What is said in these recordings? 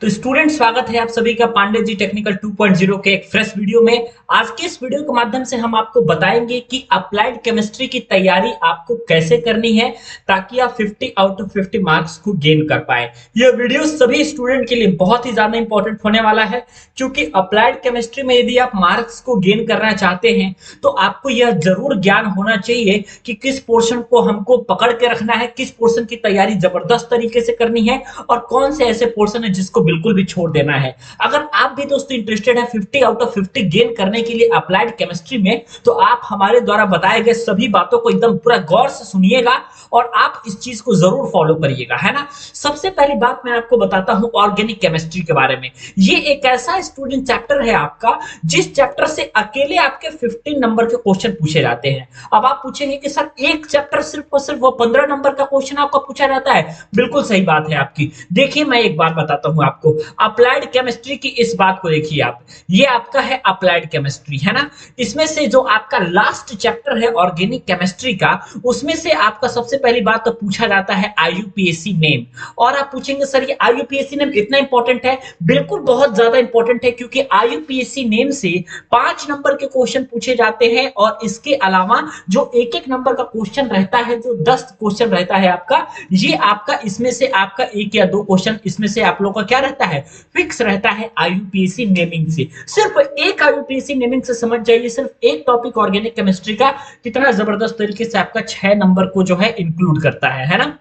तो स्टूडेंट, स्वागत है आप सभी का पांडे जी टेक्निकल 2.0 के एक फ्रेश वीडियो में। आज के इस वीडियो के माध्यम से हम आपको बताएंगे कि अप्लाइड केमिस्ट्री की तैयारी आपको कैसे करनी है ताकि आप 50 आउट ऑफ 50 मार्क्स को गेन कर पाए। यह वीडियो सभी स्टूडेंट के लिए बहुत ही ज्यादा इंपॉर्टेंट होने वाला है, क्योंकि अप्लाइड केमिस्ट्री में यदि आप मार्क्स को गेन करना चाहते हैं तो आपको यह जरूर ज्ञान होना चाहिए कि किस पोर्शन को हमको पकड़ के रखना है, किस पोर्शन की तैयारी जबरदस्त तरीके से करनी है और कौन से ऐसे पोर्शन है जिसको बिल्कुल भी छोड़ देना है। अगर आप भी दोस्तों इंटरेस्टेड है 50 आउट ऑफ 50 गेन करने के लिए अप्लाइड केमिस्ट्री में, तो आप हमारे द्वारा बताए गए सभी बातों को एकदम पूरा गौर से सुनिएगा और आप इस चीज को जरूर फॉलो करिएगा, है ना। सबसे पहली बात मैं आपको बताता हूं ऑर्गेनिक केमिस्ट्री के बारे में। ये एक ऐसा स्टूडेंट चैप्टर है आपका जिस चैप्टर से अकेले आपके 15 नंबर के क्वेश्चन पूछे जाते हैं। अब आप पूछेंगे कि सर एक चैप्टर सिर्फ और सिर्फ वो 15 नंबर का क्वेश्चन आपका पूछा जाता है। बिल्कुल सही बात है आपकी। देखिए मैं एक बात बताता हूं आपको, अप्लाइड केमिस्ट्री की इस बात को देखिए आप, ये आपका है अप्लाइड केमिस्ट्री, है ना। इसमें से जो आपका लास्ट चैप्टर है ऑर्गेनिक केमिस्ट्री का, उसमें से आपका सबसे पहली बात तो पूछा जाता है आईयूपीएसी नेम। और आप पूछेंगे सर ये आईयूपीएसी नेम इतना इंपॉर्टेंट है? बिल्कुल बहुत ज्यादा इंपॉर्टेंट है, क्योंकि आईयूपीएसी नेम से 5 नंबर के क्वेश्चन पूछे जाते हैं और इसके अलावा जो एक एक नंबर का क्वेश्चन रहता है, जो 10 क्वेश्चन रहता है आपका, ये आपका इसमें से आपका एक या दो क्वेश्चन इसमें से आप लोगों का क्या रहता है, फिक्स रहता है आईयूपीएसी नेमिंग से। सिर्फ एक आईयूपीएसी नेमिंग से समझ जाइए, सिर्फ एक टॉपिक ऑर्गेनिक केमिस्ट्री का कितना जबरदस्त तरीके से आपका 6 नंबर को जो है इंक्लूड करता है ना।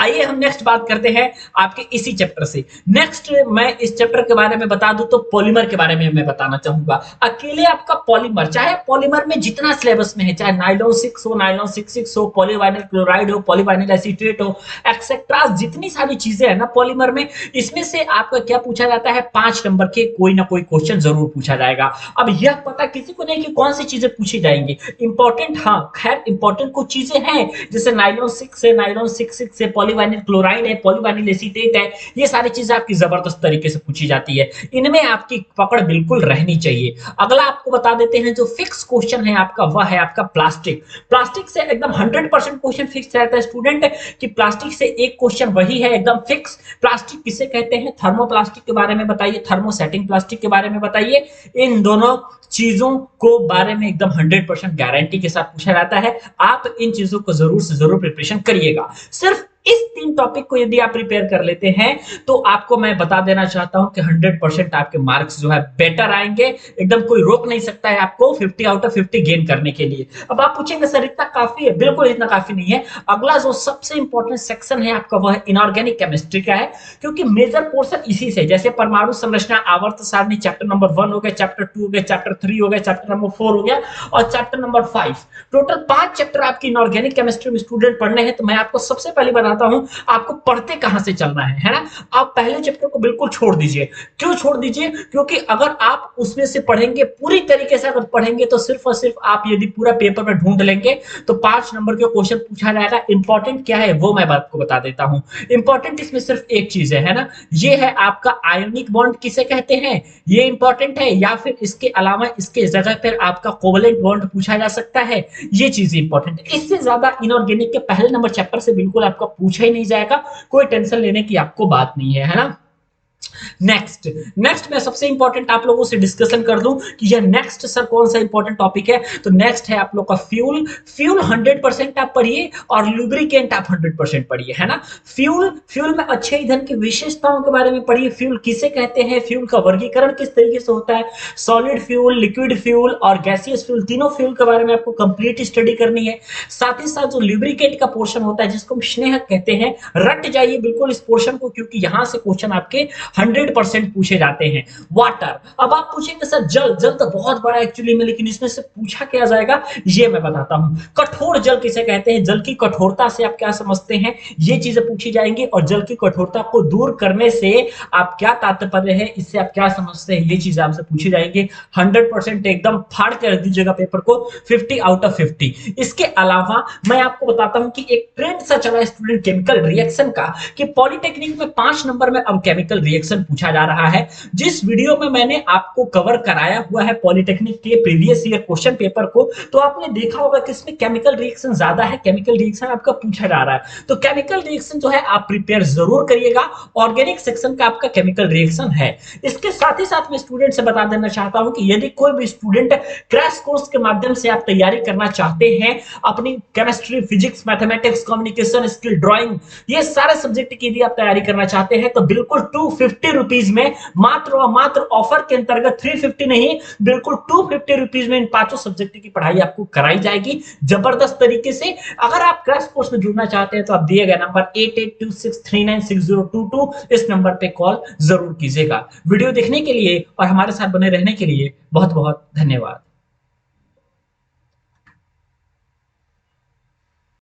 आइए हम नेक्स्ट बात करते हैं आपके इसी चैप्टर से। नेक्स्ट मैं इस चैप्टर के बारे में बता दूं तो पॉलीमर के बारे में मैं बताना चाहूंगा। अकेले आपका पॉलीमर, चाहे पॉलीमर में जितना सिलेबस में है, चाहे नाइलॉन 6 हो, नाइलॉन 66 हो, पॉलीवाइनिल क्लोराइड हो, पॉलीवाइनिल एसीटेट हो, एक्सेट्रा, जितनी सारी चीजें हैं ना पॉलीमर में, इसमें से आपका क्या पूछा जाता है, 5 नंबर के कोई ना कोई क्वेश्चन जरूर पूछा जाएगा। अब यह पता किसी को नहीं कि कौन सी चीजें पूछी जाएंगी। इंपॉर्टेंट, हाँ खैर इंपॉर्टेंट कुछ चीजें हैं, जैसे नाइलॉन 6 से, नाइलॉन 66 से, पॉलीवाइनिल क्लोराइड है, पॉलीवाइनिल एसीटेट है, ये सारी चीजें आपकी जबरदस्त तरीके से पूछी जाती है। इनमें आपकी पकड़ बिल्कुल रहनी चाहिए। अगला आपको बता देते हैं जो फिक्स क्वेश्चन है आपका, वह है आपका प्लास्टिक। प्लास्टिक से एकदम 100% क्वेश्चन फिक्स रहता है स्टूडेंट, कि प्लास्टिक से एक क्वेश्चन वही है एकदम फिक्स। प्लास्टिक किसे कहते हैं, थर्मोप्लास्टिक के बारे में बताइए, थर्मोसेटिंग प्लास्टिक के बारे में बताइए। इन दोनों चीजों को बारे में एकदम 100% गारंटी के साथ पूछा जाता है। आप इन चीजों को जरूर से जरूर प्रिपरेशन करिएगा। सिर्फ इस 3 टॉपिक को यदि आप प्रिपेयर कर लेते हैं तो आपको मैं बता देना चाहता हूं कि 100% आपके मार्क्स जो है बेटर आएंगे। एकदम कोई रोक नहीं सकता है आपको 50 आउट ऑफ 50 गेन करने के लिए। अब आप पूछेंगे सर इतना काफी है? बिल्कुल इतना काफी नहीं है। अगला जो सबसे इंपॉर्टेंट सेक्शन है आपका वह इनऑर्गेनिक केमिस्ट्री का है, क्योंकि मेजर पोर्शन इसी से, जैसे परमाणु संरचना, आवर्त सारणी चैप्टर नंबर 1 हो गया, चैप्टर 2 हो गया, चैप्टर 3 हो गया, चैप्टर नंबर 4 हो गया और चैप्टर नंबर 5, टोटल 5 चैप्टर आपकी इनऑर्गेनिक केमिस्ट्री में स्टूडेंट पढ़ने हैं। तो मैं आपको सबसे पहले बताता हूं आपको पढ़ते कहां से चलना है ना। आप पहले चैप्टर को बिल्कुल छोड़ दीजिए। क्यों छोड़ दीजिए? क्योंकि अगर आप उसमें से पढ़ेंगे, पूरी तरीके से अगर पढ़ेंगे, तो सिर्फ और सिर्फ आप यदि पूरा पेपर में ढूंढ लेंगे तो 5 नंबर के क्वेश्चन पूछा जाएगा। इंपॉर्टेंट क्या है वो मैं बात को बता देता हूं। इंपॉर्टेंट इसमें सिर्फ एक चीज है ना, ये है आपका आयोनिक बॉन्ड किसे कहते हैं, ये इंपॉर्टेंट है, या फिर इसके अलावा इसके जगह पर आपका कोवलेंट बॉन्ड पूछा जा सकता है। ये चीज इंपॉर्टेंट है। इससे ज्यादा इनऑर्गेनिक के पहले नंबर चैप्टर से बिल्कुल आपका पूछा ही नहीं जाएगा। कोई टेंशन लेने की आपको बात नहीं है ना। नेक्स्ट मैं सबसे इंपॉर्टेंट आप लोगों से डिस्कशन कर दूं कि यह नेक्स्ट सर कौन सा इंपॉर्टेंट टॉपिक है। तो नेक्स्ट है आप लोग का फ्यूल 100% आप पढ़िए और लुब्रिकेंट आप 100% पढ़िए, है ना। फ्यूल में अच्छे ईंधन की विशेषताओं के बारे में पढ़िए। फ्यूल किसे कहते हैं, फ्यूल का वर्गीकरण किस तरीके से होता है, सॉलिड फ्यूल, लिक्विड फ्यूल और गैसियस फ्यूल, तीनों फ्यूल के बारे में आपको कंप्लीट स्टडी करनी है। साथ ही साथ जो लुब्रिकेंट का पोर्शन होता है जिसको हम स्नेहक कहते हैं, रट जाइए बिल्कुल इस पोर्शन को, क्योंकि यहां से क्वेश्चन आपके 100% पूछे जाते हैं। वाटर, अब आप पूछेंगे सर जल तो बहुत बड़ा एक्चुअली में, लेकिन इसमें से पूछा क्या जाएगा ये मैं बताता हूं। कठोर जल किसे कहते हैं, जल की कठोरता से आप क्या समझते हैं, ये चीजें पूछी जाएंगी। और जल की कठोरता को दूर करने से आप क्या तात्पर्य है, इससे आप क्या समझते हैं, ये चीजें आपसे पूछी जाएंगी। 100% एकदम फाड़ कर दीजिएगा पेपर को 50 आउट ऑफ 50। इसके अलावा मैं आपको बताता हूं कि एक ट्रेंड सा चला स्टूडेंट केमिकल रिएक्शन का, कि पॉलिटेक्निक में 5 नंबर में अब केमिकल रिएक्शन रिएक्शन पूछा जा रहा है। जिस वीडियो में मैंने आपको कवर कराया हुआ है पॉलिटेक्निक के प्रीवियस ईयर क्वेश्चन पेपर को, तो आपने देखा होगा कि इसमें केमिकल रिएक्शन ज्यादा है, केमिकल रिएक्शन आपका पूछा जा रहा है। तो केमिकल रिएक्शन जो है आप प्रिपेयर जरूर करिएगा, ऑर्गेनिक सेक्शन का आपका केमिकल रिएक्शन है। इसके साथ ही साथ मैं स्टूडेंट से बता देना चाहता हूं कि यदि कोई भी स्टूडेंट क्रैश कोर्स के माध्यम से आप तैयारी करना चाहते हैं, अपनी chemistry, physics, mathematics, communication skill, drawing, ये सारे सब्जेक्ट की यदि आप तैयारी करना चाहते हैं तो बिल्कुल 250 रुपीज में, मात्र और मात्र ऑफर के अंतर्गत 350 नहीं, बिल्कुल 250 रुपीज में इन पांचों सब्जेक्ट की पढ़ाई आपको कराई जाएगी जबरदस्त तरीके से। अगर आप क्रैश कोर्स में जुड़ना चाहते हैं तो आप दिए गए नंबर 8826396022 इस नंबर पे कॉल जरूर कीजिएगा। वीडियो देखने के लिए और हमारे साथ बने रहने के लिए बहुत बहुत धन्यवाद।